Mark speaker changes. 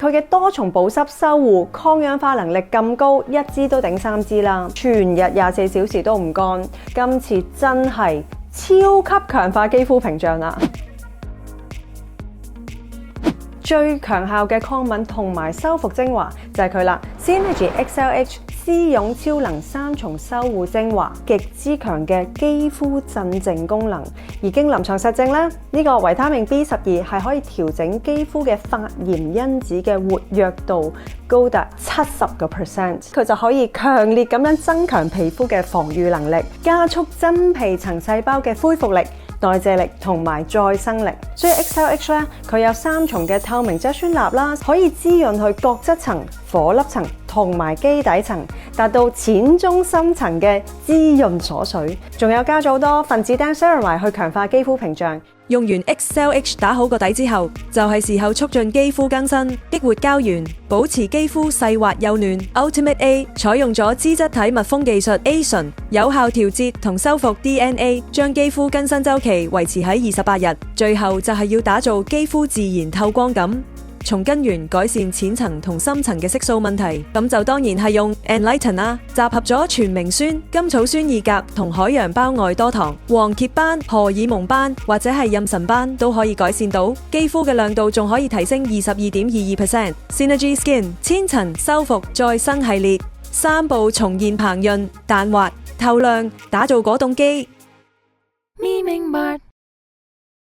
Speaker 1: 佢嘅多重保濕修護、抗氧化能力咁高，一支都頂3支啦，全日24小時都唔乾。今次真係超級強化肌膚屏障啦！最強效嘅抗敏同埋修復精華就係佢啦 ，Synergy XLH 絲絨超能3重修護精華，極之強嘅肌膚鎮靜功能。而經臨床實證咧，呢個維他命 B12係可以調整肌膚嘅發炎因子嘅活躍度高達70%，佢就可以強烈咁樣增強皮膚嘅防禦能力，加速真皮層細胞嘅恢復力、代謝力同埋再生力。所以 XLH 咧，佢有3重嘅透明質酸鈉啦，可以滋潤去角質層、顆粒層同埋基底層，達到淺中深層嘅滋潤鎖水。仲有加咗好多分子碘 ceramide 去強化肌膚屏障。
Speaker 2: 用完 XLH 打好個底之後，就係時候促進肌膚更新，激活膠原，保持肌膚細滑幼嫩。Ultimate A 採用咗脂質體密封技術 A 醇，有效調節同修復 DNA， 將肌膚更新週期維持喺28日。最後就係要打造肌膚自然透光感，從根源改善淺層同深層嘅色素問題，咁就當然係用 Enlighten 啦，集合咗全明酸、甘草酸二鉀同海洋胞外多糖，黃褐斑、荷爾蒙斑或者係妊娠斑都可以改善到，肌膚嘅亮度仲可以提升22.22%。Synergy Skin 千層修復再生系列，3步重現膨潤、彈滑、透亮，打造果凍肌。
Speaker 3: 咪明白。